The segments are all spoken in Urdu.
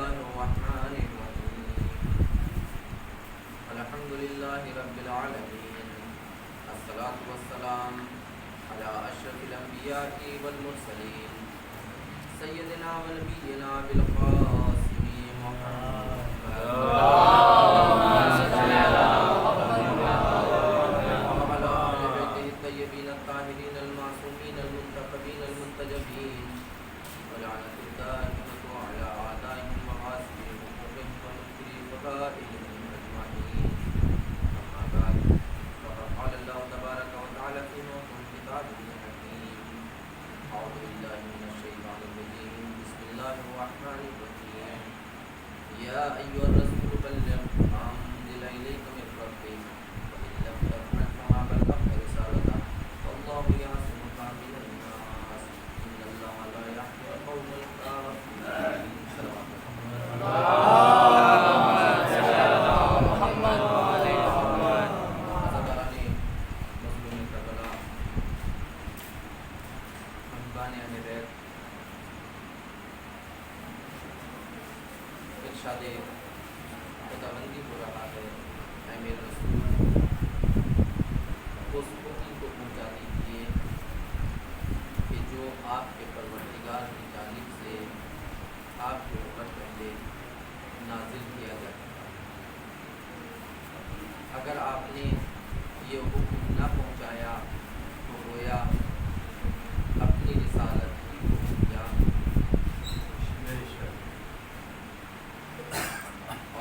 الله الرحمن الرحيم الحمد لله رب العالمين الصلاة والسلام على أشرف الأنبياء والمرسلين سيدنا ونبينا بالقاسم محمد وعلى آل بيته الطيبين الطاهرين المعصومين المنتخبين المنتجبين ولعنة الدائمة على أعدائهم وحاسبهم وحبهم ومكري فقائهم أجمعين أما بعد فقد قال الله تبارك وتعالى في محكم كتابه الحكيم أعوذ بالله من الشيطان الرجيم بسم الله الرحمن الرحيم يا أيها الرسول بلغ ما أنزل إليك من ربك وإن لم تفعل فما بلغت رسالته والله يعصمك من الناس إن الله لا يهدي القوم الكافرين صلوات ارشاد خداوندی ہو رہا ہے اے میرے رسول اس حکم کو پہنچا دیجیے کہ جو آپ کے پروردگار کی جانب سے آپ کے اوپر پہلے نازل کیا جائے. اگر آپ نے یہ حکم نہ پہنچایا تو گویا اپنی رسالت ہی کو کیا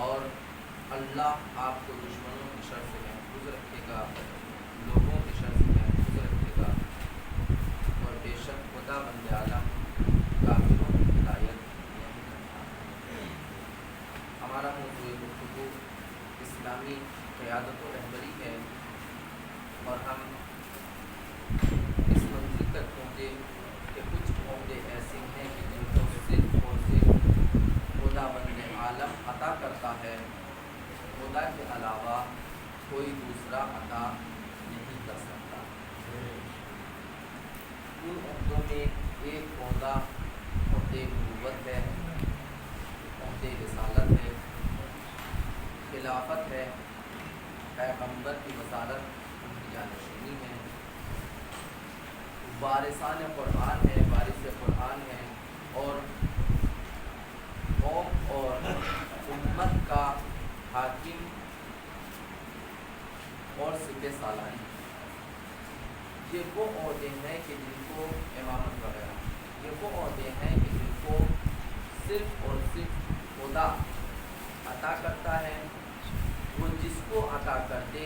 اور اللہ آپ کو دشمنوں کی شر سے محفوظ رکھے گا, لوگوں کی شر سے محفوظ رکھے گا, اور بے شک خدا بند عالم کافروں کی ہدایت نہیں کرتا. ہمارا موضوع گفتگو اسلامی قیادت و رہبری ہے, اور ہم اس منزل تک پہنچے کہ کچھ عہدے ایسے ہیں کہ جن کو صرف اور صرف خدا بند عالم عطا کرتا ہے, خدا کے علاوہ کوئی دوسرا عطا نہیں کر سکتا. ان عہدوں میں ایک عہدہ عہدے نبوت ہے, عہدے رسالت ہے, خلافت ہے, پیغمبر کی وزارت ان کی جانشینی ہے, وارثان قرآن ہے, وارث قرآن ہے, اور قوم اور امت کا حاکم اور سپہ سالاری. یہ وہ عہدے ہیں کہ جن کو امامت وغیرہ, یہ وہ عہدے ہیں کہ جن کو صرف اور صرف خدا عطا کرتا ہے. وہ جس کو عطا کر دے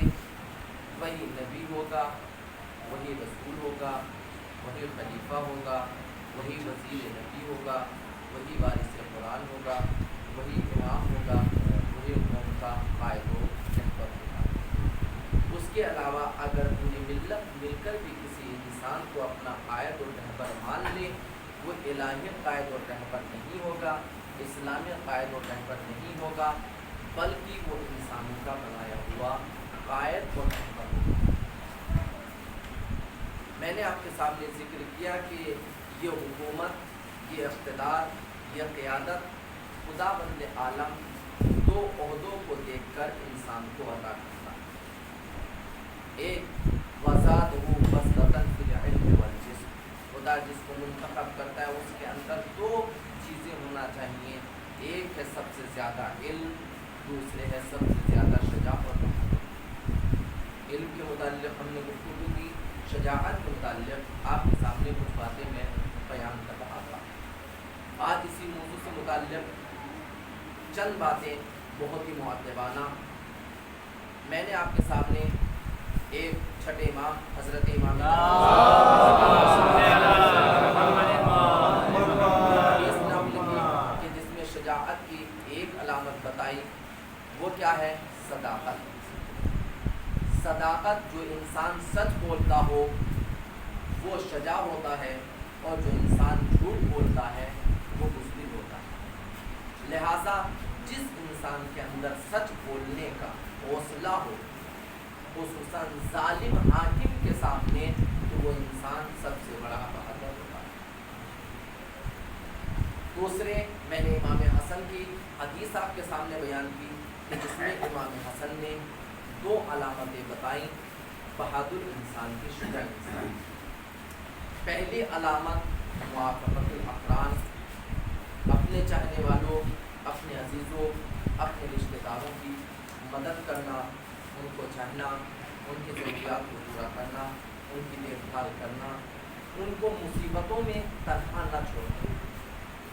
وہی نبی ہوگا, وہی رسول ہوگا, وہی خلیفہ ہوگا, وہی وزیر نبی ہوگا, وہی وارث قرآن ہوگا, وہی امام ہوگا, وہی قوم کا قائد و رہبر ہوگا. اس کے علاوہ اگر پوری ملت مل کر بھی کسی انسان کو اپنا قائد اور رہبر مان لے, وہ الہی قائد اور رہبر نہیں ہوگا, اسلامی قائد اور رہبر نہیں ہوگا, بلکہ وہ انسانوں کا بنایا ہوا قائد اور رہبر ہوگا. میں نے آپ کے سامنے ذکر کیا کہ یہ حکومت, یہ اقتدار, یہ قیادت خدا بند عالم دو عہدوں کو دیکھ کر انسان کو عطا کرتا ہے. ایک وزادہ بسطۃ فی العلم والجسم, خدا جس کو منتخب کرتا ہے اس کے اندر دو چیزیں ہونا چاہیے. ایک ہے سب سے زیادہ علم, دوسرے ہے سب سے زیادہ شجاعت. علم کے متعلق ہم نے گفتگو کی, شجاعت کے متعلق آپ کے سامنے کچھ باتیں میں بیان کر رہا تھا. آج اسی موضوع سے متعلق چند باتیں بہت ہی مؤدبانہ میں نے آپ کے سامنے ایک چھٹے امام حضرت امام کہ جس میں شجاعت کی ایک علامت بتائی. وہ کیا ہے؟ صداقت. صداقت, جو انسان سچ بولتا ہو وہ شجاع ہوتا ہے, اور جو انسان جھوٹ بولتا ہے وہ بزدل ہوتا ہے. لہذا جس انسان کے اندر سچ بولنے کا حوصلہ ہو, خصوصاً ظالم حاکم کے سامنے, تو وہ انسان سب سے بڑا بہادر ہوتا ہے. دوسرے میں نے امام حسن حسن کی حدیث آپ کے سامنے بیان کی کہ جس میں امام حسن نے 2 علامتیں بتائیں بہادر انسان کی، شجاع انسان کی۔ پہلی علامت موافقت الاقران، اپنے چاہنے والوں، اپنے عزیزوں، اپنے رشتہ داروں کی مدد کرنا، ان کو چاہنا، ان کی ضروریات کو پورا کرنا، ان کی دیکھ بھال کرنا، ان کو مصیبتوں میں تنہا نہ چھوڑنا۔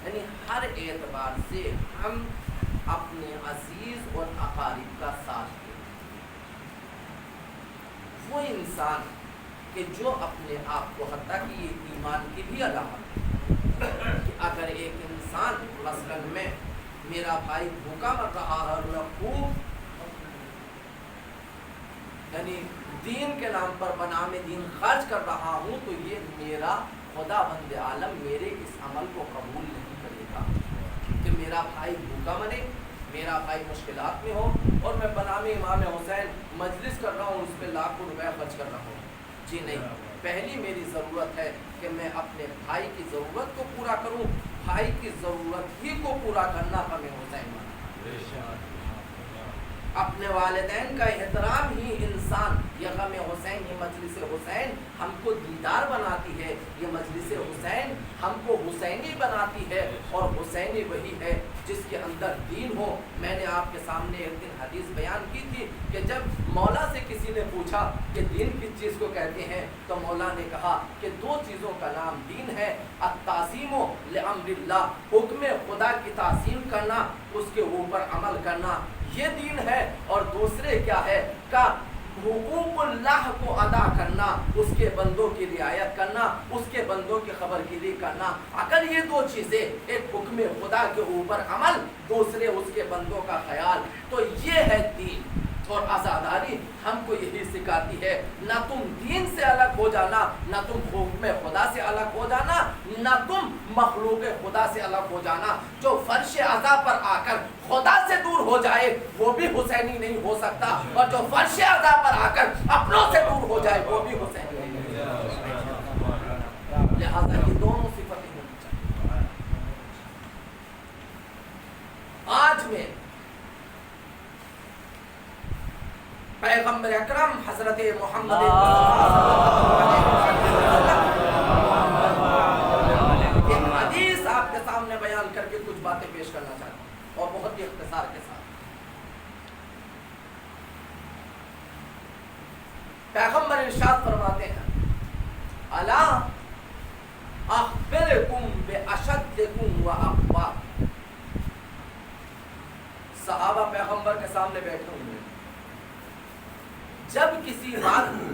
یعنی ہر اعتبار سے ہم اپنے عزیز اور اقارب کا ساتھ دیں۔ وہ انسان کہ جو اپنے آپ کو، حتیٰ کہ یہ ایمان کی بھی علامت ہے کہ اگر ایک انسان مثلاً میں، میرا بھائی بھوکا مر رہا ہے اور میں خوب یعنی دین کے نام پر بنام دین خرچ کر رہا ہوں، تو یہ میرا خدا بند عالم میرے اس عمل کو قبول نہیں کرے گا کہ میرا بھائی بھوکا مرے، میرا بھائی مشکلات میں ہو اور میں بنام امام حسین مجلس کر رہا ہوں، اس پہ لاکھوں روپے خرچ کر رہا ہوں۔ جی نہیں، پہلی میری ضرورت ہے کہ میں اپنے بھائی کی ضرورت کو پورا کروں، بھائی کی ضرورت ہی کو پورا کرنا غم حسین بنا۔ اپنے والدین کا احترام ہی انسان، یہ غم حسین، یہ مجلس حسین ہم کو دیدار بناتی ہے، یہ مجلس حسین ہم کو حسینی بناتی ہے، اور حسینی وہی ہے جس کے اندر دین ہو۔ میں نے آپ کے سامنے ایک دن حدیث بیان کی تھی کہ جب مولا سے کسی نے پوچھا کہ دین کس چیز کو کہتے ہیں، تو مولا نے کہا کہ 2 چیزوں کا نام دین ہے، التعظیم لامر اللہ، حکم خدا کی تعظیم کرنا، اس کے اوپر عمل کرنا، یہ دین ہے، اور دوسرے کیا ہے کہ حقوق اللہ کو ادا کرنا، اس کے بندوں کی رعایت کرنا، اس کے بندوں کی خبرگیری کرنا۔ اگر یہ 2 چیزیں، ایک حکم خدا کے اوپر عمل، دوسرے اس کے بندوں کا خیال، تو یہ ہے دین۔ اور عزاداری ہم کو یہی سکھاتی ہے، نہ تم دین سے الگ ہو جانا، نہ تم حکم خدا سے الگ ہو جانا، نہ تم مخلوق خدا سے الگ ہو جانا۔ جو فرش عزا پر آ کر خدا سے دور ہو جائے وہ بھی حسینی نہیں ہو سکتا، اور جو فرش عزا پر آ کر اپنوں سے دور ہو جائے وہ بھی حسینی نہیں ہو سکتا۔ لہذا یہ دونوں صفتیں ہونی چاہیے۔ آج میں پیغمبر اکرم حضرت محمد ایک حدیث آپ کے سامنے بیان کر کے کچھ باتیں پیش کرنا چاہتا ہوں، اور بہت ہی اختصار کے ساتھ۔ پیغمبر ارشاد فرماتے ہیں، الا اخبرکم باشدکم واقواکم۔ صحابہ پیغمبر کے سامنے بیٹھے ہوئے، جب کسی بات کو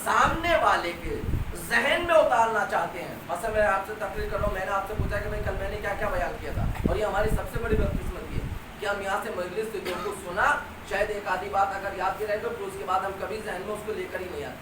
سامنے والے کے ذہن میں اتارنا چاہتے ہیں، مثلا میں آپ سے تقریر کر رہا ہوں، میں نے آپ سے پوچھا کہ بھائی کل میں نے کیا کیا بیان کیا تھا، اور یہ ہماری سب سے بڑی بدقسمتی ہے کہ ہم یہاں سے مجلس سے جو کچھ سنا، شاید ایک آدھی بات اگر یاد بھی رہے تو پھر اس کے بعد ہم کبھی ذہن میں اس کو لے کر ہی نہیں آتے۔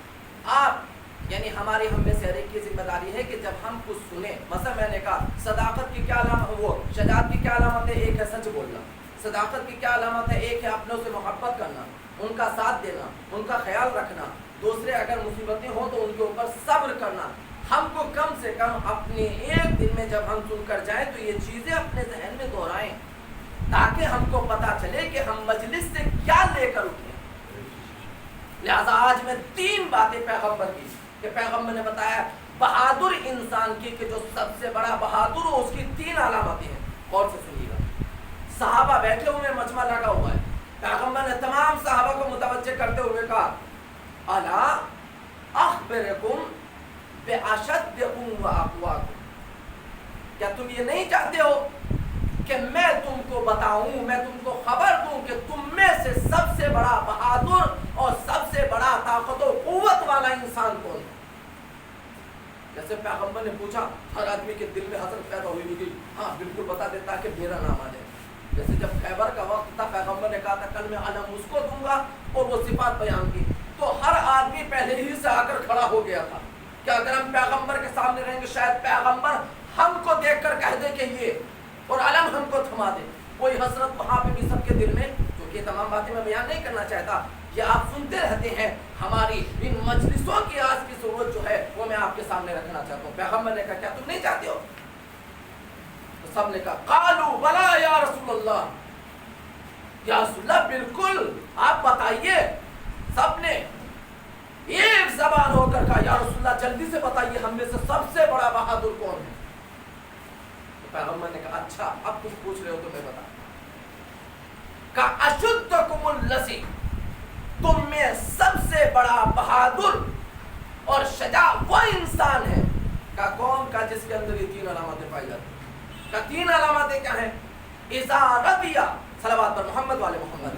آپ یعنی ہماری ہم میں سے ہر ایک کی ذمہ داری ہے کہ جب ہم کچھ سنیں، مثلا میں نے کہا صداقت کی کیا علامت، وہ شجاعت کی کیا علامت ہے، ایک ہے سچ بولنا۔ صداقت کی کیا علامت ہے، ایک ہے اپنوں سے محبت کرنا، ان کا ساتھ دینا، ان کا خیال رکھنا، دوسرے اگر مصیبتیں ہوں تو ان کے اوپر صبر کرنا۔ ہم کو کم سے کم اپنے ایک دن میں جب ہم سن کر جائیں تو یہ چیزیں اپنے ذہن میں دہرائیں، تاکہ ہم کو پتا چلے کہ ہم مجلس سے کیا لے کر اٹھیں۔ لہذا آج میں 3 باتیں پیغمبر کی کہ پیغمبر نے بتایا بہادر انسان کی کہ جو سب سے بڑا بہادر ہو، اس کی 3 علامتیں ہیں، غور سے سنیے گا۔ صحابہ بیٹھے ہوئے، مجمع لگا ہوا ہے، پیغمبر نے تمام صحابہ کو متوجہ کرتے ہوئے کہا، الا اخبرکم باشدکم واقواکم، کیا تم یہ نہیں چاہتے ہو کہ میں تم کو بتاؤں، میں تم کو خبر دوں کہ تم میں سے سب سے بڑا بہادر اور سب سے بڑا طاقت و قوت والا انسان کون ہے؟ جیسے پیغمبر نے پوچھا، ہر آدمی کے دل میں حسرت پیدا ہوئی ہوگی، ہاں بالکل بتا دیتا کہ میرا نام آ جائے۔ جیسے جب خیبر کا وقت تھا، پیغمبر نے کہا تھا کل میں علم اس کو دوں گا، اور وہ صفات بیان کی، تو ہر آدمی پہلے ہی سے آ کر کھڑا ہو گیا تھا کہ اگر ہم پیغمبر کے سامنے رہیں گے شاید پیغمبر ہم کو دیکھ کر کہہ دے کہ یہ، اور علم ہم کو تھما دے۔ کوئی حسرت وہاں پہ بھی سب کے دل میں، کیونکہ یہ تمام باتیں میں بیان نہیں کرنا چاہتا، یہ آپ سنتے رہتے ہیں، ہماری ان مجلسوں کی آج کی ضرورت جو ہے وہ میں آپ کے سامنے رکھنا چاہتا ہوں۔ پیغمبر نے کہا کیا تم نہیں چاہتے ہو؟ تو سب نے کہا قالوا بلا یا رسول اللہ، یا رسول اللہ بالکل آپ بتائیے. سب نے ایک زبان ہو کر کہا یا رسول اللہ جلدی سے بتائیے ہم میں سے سب سے بڑا بہادر کون ہے. تو پیغمبر نے کہا اچھا اب تم پوچھ رہے ہو تو میں بتا. کہا اشدکم الذی، تم میں سب سے بڑا بہادر اور شجاع وہ انسان ہے. کہا کون؟ کا جس کے اندر یہ 3 علامتیں پائی جاتی ہیں. کہا 3 علامتیں کیا ہیں؟ اذا رضی، صلوات پر محمد والے محمد،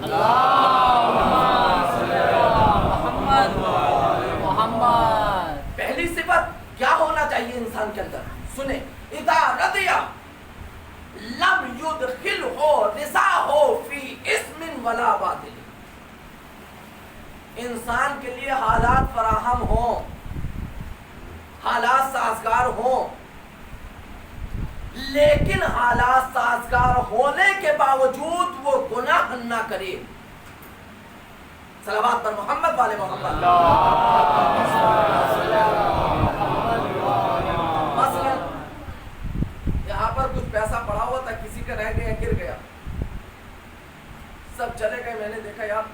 محمد. پہلی صفت کیا ہونا چاہیے انسان کے اندر؟ سنیں، اذا رضی لم يدخلہ رضاہ فی اسم ولا باطل. انسان کے لیے حالات فراہم ہوں، حالات سازگار ہوں، لیکن حالات سازگار ہونے کے باوجود وہ گناہ نہ کرے. صلوات پر محمد والے محمد. مثلا یہاں پر کچھ پیسہ پڑا ہوا تھا، کسی کا رہ گیا، گر گیا، سب چلے گئے. میں نے دیکھا یار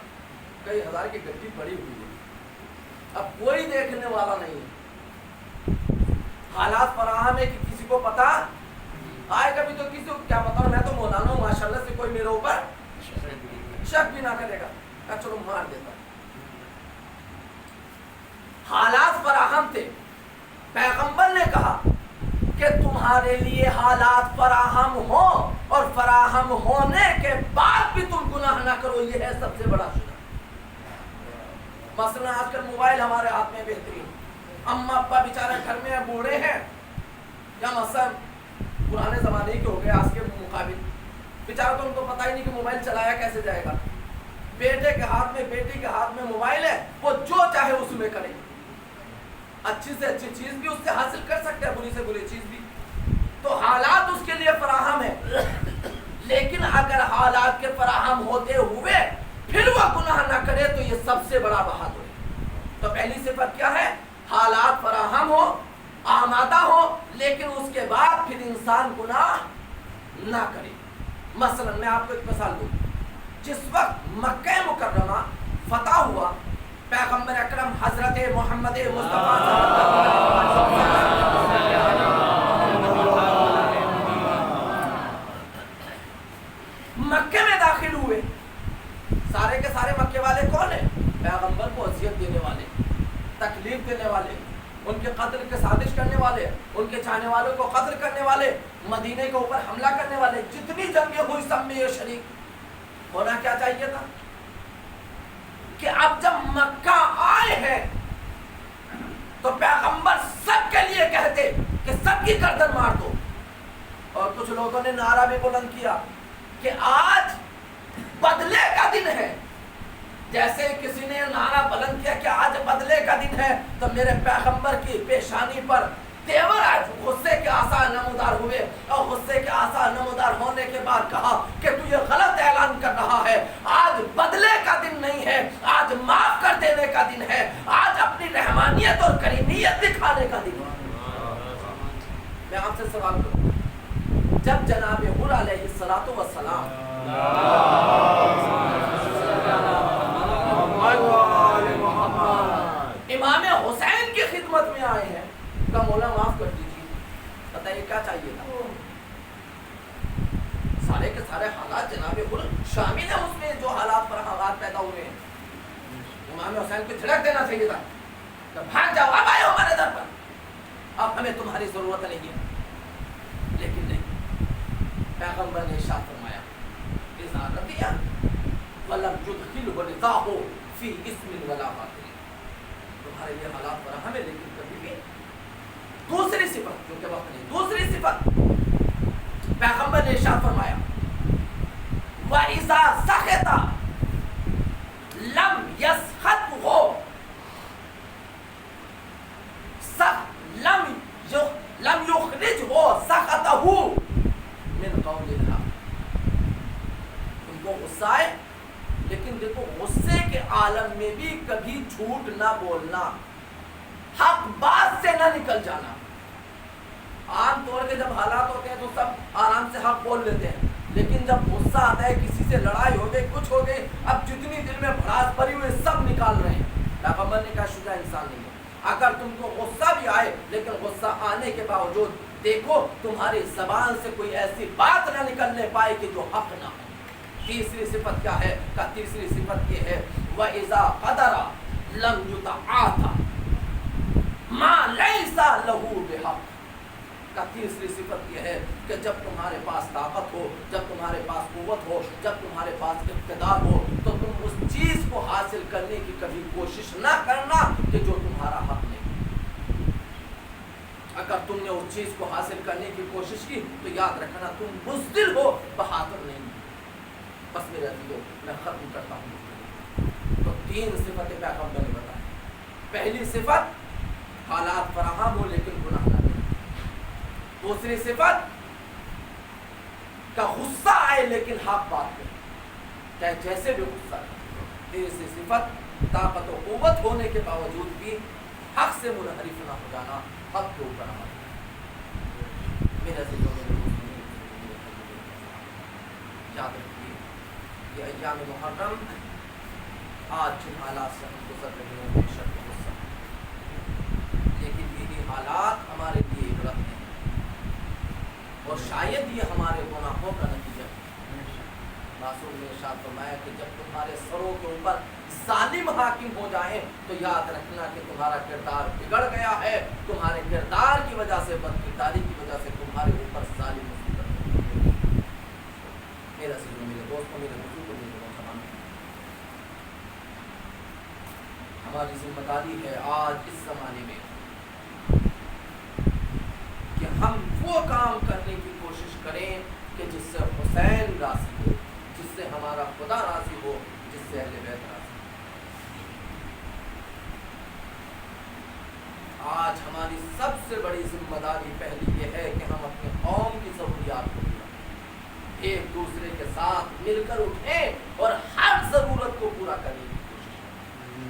کئی ہزار کی گڈی پڑی ہوئی ہے، اب کوئی دیکھنے والا نہیں ہے. حالات فراہم ہے کہ کسی کو پتا آئے، کبھی تو کسی کو کیا بتاؤں، میں تو مولانا ہوں ماشاءاللہ سے کوئی میرے اوپر شک بھی نہ کرے گا. چلو مار دیتا. حالات فراہم تھے. پیغمبر نے کہا کہ تمہارے لیے حالات فراہم ہو اور فراہم ہونے کے بعد بھی تم گناہ نہ کرو، یہ ہے سب سے بڑا شجاع. مثلا آج کل موبائل ہمارے ہاتھ میں بہترین، اما ابا بیچارے گھر میں بوڑھے ہیں، یا مثلا پرانے زمانے کے ہو گئے آج کے مقابل، بیچاروں کو ان کو پتہ ہی نہیں کہ موبائل چلایا کیسے جائے گا. بیٹے کے ہاتھ میں بیٹی کے ہاتھ میں موبائل ہے، وہ جو چاہے اس میں کرے. اچھی سے اچھی چیز بھی اس سے حاصل کر سکتے ہیں، بری سے بری چیز بھی. تو حالات اس کے لیے فراہم ہے، لیکن اگر حالات کے فراہم ہوتے ہوئے پھر وہ گناہ نہ کرے تو یہ سب سے بڑا بہادر ہے. تو پہلی صفت کیا ہے؟ حالات فراہم ہو، آمادہ ہو، لیکن اس کے بعد پھر انسان گناہ نہ کرے. مثلا میں آپ کو ایک مثال دوں. جس وقت مکہ مکرمہ فتح ہوا، پیغمبر اکرم حضرت محمد مصطفیٰ صلی اللہ علیہ وسلم مکہ میں داخل ہوئے. سارے کے سارے مکے والے کون ہیں؟ پیغمبر کو اذیت دینے والے، تکلیف دینے والے، ان کے قتل کے سازش کرنے والے، ان کے چاہنے والوں کو قتل کرنے والے، مدینے کے اوپر حملہ کرنے والے. جتنی جنگیں ہوئی سب میں یہ شریک. ہونا کیا چاہیے تھا کہ اب جب مکہ آئے ہیں تو پیغمبر سب کے لیے کہتے کہ سب کی گردن مار دو. اور کچھ لوگوں نے نعرہ بھی بلند کیا کہ آج بدلے کا دن ہے. جیسے کسی نے نعرہ بلند کیا کہ آج بدلے کا دن ہے، تو میرے پیغمبر کی پیشانی پر تیور آج غصے کے آثار نمودار ہوئے، اور غصے کے آثار نمودار ہونے کے بعد کہا کہ تو یہ غلط اعلان کر رہا ہے. آج بدلے کا دن نہیں ہے، آج معاف کر دینے کا دن ہے، آج اپنی رحمانیت اور کریمیت دکھانے کا دن ہے. میں آپ سے سوال کروں، جب جناب حر علیہ الصلوۃ والسلام امام حسین کی خدمت میں آئے ہیں، کا مولا معاف کر دیجیے، بتائیے کیا چاہیے تھا؟ سارے کے سارے حالات جناب حر شامل ہیں اس میں، جو حالات پر حالات پیدا ہوئے ہیں. امام حسین کو جھڑک دینا چاہیے تھا کہ بھاگ جاؤ، اب آئے ہمارے در پر، اب ہمیں تمہاری ضرورت نہیں ہے. لیکن نہیں، پیغمبر نے ارشاد فرمایا اذا رضی ولم يدخله رضاہ فی اسم ولا باطل. تمہارے لیے حالات فراہم ہے، لیکن کبھی بھی دوسری صفت، کیونکہ وقت نہیں، دوسری صفت پیغمبر نے ارشاد فرمایا وَإِذَا سَخِطَ لَمْ يَسْخَطْهُ لَمْ يُخْرِجْهُ سَخَطَهُ مِنْ قَوْلِ الْحَقِّ. تم کو غصہ آئے، لیکن دیکھو غصے کے عالم میں بھی کبھی جھوٹ نہ بولنا، حق بات سے نہ نکل جانا. عام طور کے جب حالات ہوتے ہیں تو سب آرام سے حق بول لیتے ہیں، لیکن جب غصہ آتا ہے، کسی سے لڑائی ہو گئی، کچھ ہو گئی، اب جتنی دل میں بھڑاس بھری ہوئی سب نکال رہے ہیں۔ پیغمبر نے کہا شجاع انسان نہیں ہے۔ اگر تم کو غصہ بھی آئے لیکن غصہ آنے کے باوجود دیکھو تمہاری زبان سے کوئی ایسی بات نہ نکلنے پائے کہ جو حق نہ ہو۔ تیسری صفت کیا ہے؟ کہ تیسری صفت یہ ہے وَإِذَا قَدَرَ لَمْ يُتَعَاطَ مَا لَيْسَ لَهُ بِحَقٍّ۔ کا تیسری صفت یہ ہے کہ جب تمہارے پاس طاقت ہو، جب تمہارے پاس قوت ہو، جب تمہارے پاس اقتدار ہو، تو تم اس چیز کو حاصل کرنے کی کبھی کوشش نہ کرنا کہ جو تمہارا حق نہیں۔ اگر تم نے اس چیز کو حاصل کرنے کی کوشش کی تو یاد رکھنا تم بزدل ہو، بہادر نہیں۔ بس میرے عزیزو میں ختم کرتا ہوں۔ تو تین صفتیں پیغمبر نے بتائی۔ پہلی صفت حالات فراہم ہو لیکن گناہ نہ کرے۔ دوسری صفت کا غصہ آئے لیکن حق بات کرے، چاہے جیسے بھی غصہ آئے۔ تیسری صفت طاقت و قوت ہونے کے باوجود بھی حق سے منحرف نہ ہو جانا، حق کے اوپر عمل۔ میرے عزیزوں میں یاد رکھیے کہ ایام محرم آج جن حالات سے ہم گزر رہے ہیں بے شک غصہ، لیکن یہی حالات ہمارے لیے عبرت ہیں اور شاید یہ ہمارے گناہوں کا نتیجہ ہے۔ معصوم نے ارشاد فرمایا کہ جب تمہارے سروں کے اوپر ظالم حاکم ہو جائیں تو یاد رکھنا کہ تمہارا کردار بگڑ گیا ہے، تمہارے کردار کی وجہ سے، بد کرداری کی وجہ سے تمہارے اوپر ظالم مسلط ہے۔ میرے عزیزوں، میرے دوستوں، میرے بزرگوں، میرے نوجوانوں، ہماری ذمہ داری ہے آج اس زمانے میں کہ ہم وہ کام کرنے کی کوشش کریں کہ جس سے حسین راضی ہو، جس سے ہمارا خدا راضی ہو، جس سے اہل بیت راضی ہو۔ آج ہماری سب سے بڑی ذمہ داری پہلی یہ ہے کہ ہم اپنے قوم کی ضروریات کو پورا کریں، ایک دوسرے کے ساتھ مل کر اٹھیں اور ہر ضرورت کو پورا کرنے کی کوشش کریں۔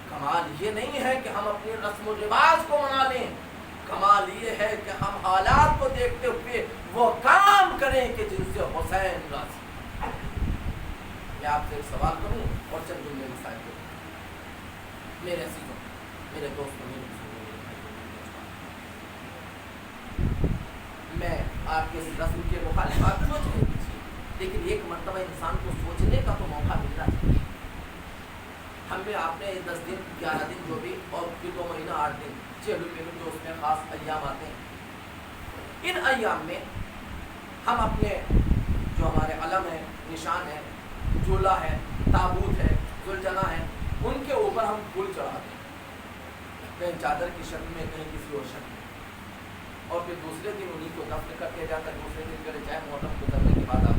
کمال یہ نہیں ہے کہ ہم اپنی رسم و رواج کو منا لیں، کمال یہ ہے کہ ہم حالات کو دیکھتے ہوئے وہ کام کریں کہ جن سے حسین راضی۔ میں آپ سے ایک سوال کروں اور چند جملے مسائل کروں۔ میرے عزیزوں، میرے دوستوں، میرے میں آپ کے اس رسم کے مخالف آپ سوچ رہے تھے، لیکن ایک مرتبہ انسان کو سوچنے کا تو موقع ملنا چاہیے۔ ہم نے آپ نے 10 دن 11 دن جو بھی، اور پھر 2 مہینہ 8 دن 6 مہینے جو اس میں خاص ایام آتے ہیں، ان ایام میں ہم اپنے جو ہمارے علم ہے، نشان ہے، جولا ہے، تابوت ہے، ذوالجناح ہے، ان کے اوپر ہم پھول چڑھاتے ہیں، کہیں چادر کی شکل میں، کہیں کسی اور شکل میں، اور پھر دوسرے دن انہیں کو دفن کر دیا جاتا ہے۔ دوسرے دن کرے چاہے محرم گزرنے کے بعد آپ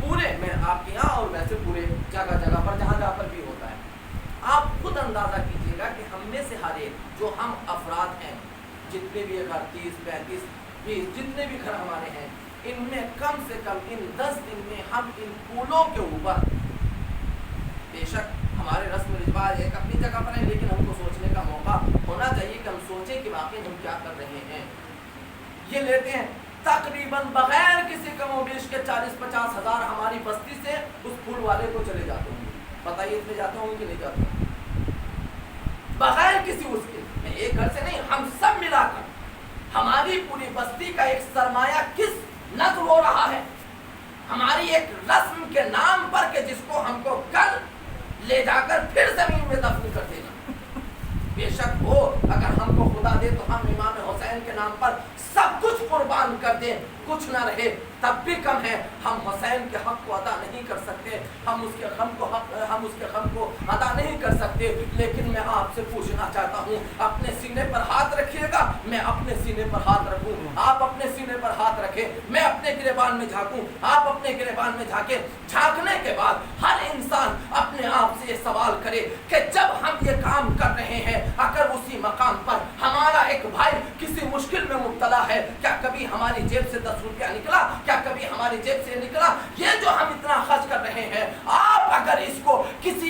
پورے میں آپ کے یہاں اور ویسے پورے جگہ جگہ پر جہاں جہاں پر بھی ہوتا ہے، آپ خود اندازہ کیجئے گا کہ ہم میں سے ہر ایک جو ہم افراد ہیں، جتنے بھی گھر 30 35 20 جتنے بھی گھر ہمارے ہیں، ان میں کم سے کم ان 10 دن میں ہم ان پھولوں کے اوپر، بے شک ہمارے رسم و رواج ایک اپنی جگہ پر ہے، لیکن ہم کو سوچنے کا موقع ہونا چاہیے کہ ہم سوچیں کہ واقعی ہم کیا کر رہے ہیں۔ یہ لیتے ہیں تقریباً بغیر کسی کم و بیش کے 40-50 ہزار ہماری بستی سے اس پھول والے کو چلے جاتے ہوں گے۔ بتائیے اتنے جاتے ہوں گے کہ نہیں جاتے ہوں؟ بغیر کسی اس کے، میں ایک گھر سے نہیں، ہم سب ملا کر ہماری پوری بستی کا ایک سرمایہ کس نظر ہو رہا ہے، ہماری ایک رسم کے نام پر کہ جس کو ہم کو کل لے جا کر پھر زمین میں دفن کر دینا۔ بے شک ہو، اگر ہم کو خدا دے تو ہم امام حسین کے نام پر سب کچھ قربان کر دیں، کچھ نہ رہے تب بھی کم ہے۔ ہم حسین کے حق کو ادا نہیں کر سکتے، ہم اس کے غم کو ادا نہیں کر سکتے، لیکن میں آپ سے پوچھنا چاہتا ہوں، اپنے سینے پر ہاتھ رکھیے گا، میں اپنے سینے پر ہاتھ رکھوں، آپ اپنے سینے پر ہاتھ رکھیں، میں اپنے گریبان میں جھانکوں، آپ اپنے گریبان میں جھانکیں۔ جھانکنے کے بعد ہر انسان اپنے آپ سے یہ سوال کرے کہ جب ہم یہ کام کر رہے ہیں، اگر اسی مقام پر ہمارا ایک بھائی کسی مشکل میں مبتلا ہے، کیا کبھی ہماری جیب سے 10 روپیہ نکلا؟ کیا کبھی ہماری جیب سے نکلا؟ یہ جو ہم اتنا خرچ کر رہے ہیں، آپ اگر اس کو کسی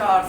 4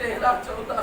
13-14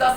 10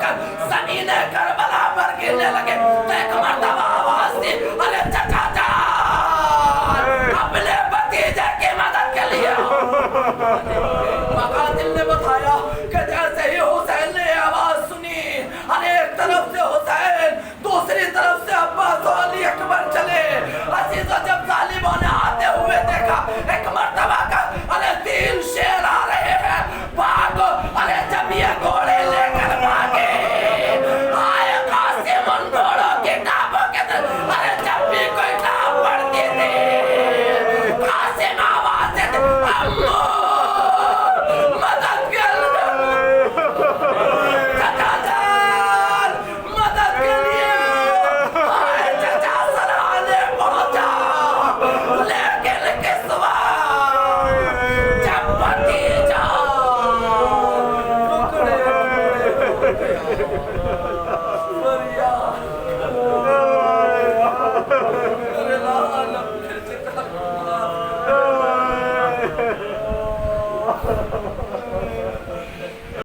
کر زمین کربلا پر گرنے لگے تو ایک مرتبہ آواز دی ارے چچا جان اپنے بھتیجے کی مدد کے لیے مقاتل نے بتایا کہ جیسے ہی حسین نے آواز سنی ارے ایک طرف سے حسین دوسری طرف سے عباس و علی اکبر چلے عزیزو جب ظالموں نے آتے ہوئے دیکھا ایک مرتبہ کا ارے 3 شیر آ رہے ہیں بھاگو ارے جب یہ گھوڑے لے کر بھاگے آئے قاسم ان گھوڑوں کی ٹاپوں کے در ارے جب بھی کوئی ٹاپ پڑتی تھی قاسم آواز دیتے امو مدد کر چچا جان مدد کے لیے آئے چچا سرانے پہنچا لیکن کس وقت جب بھتیجا ٹکڑے ہو گیا فریاد ارے لعنت پھر سے کر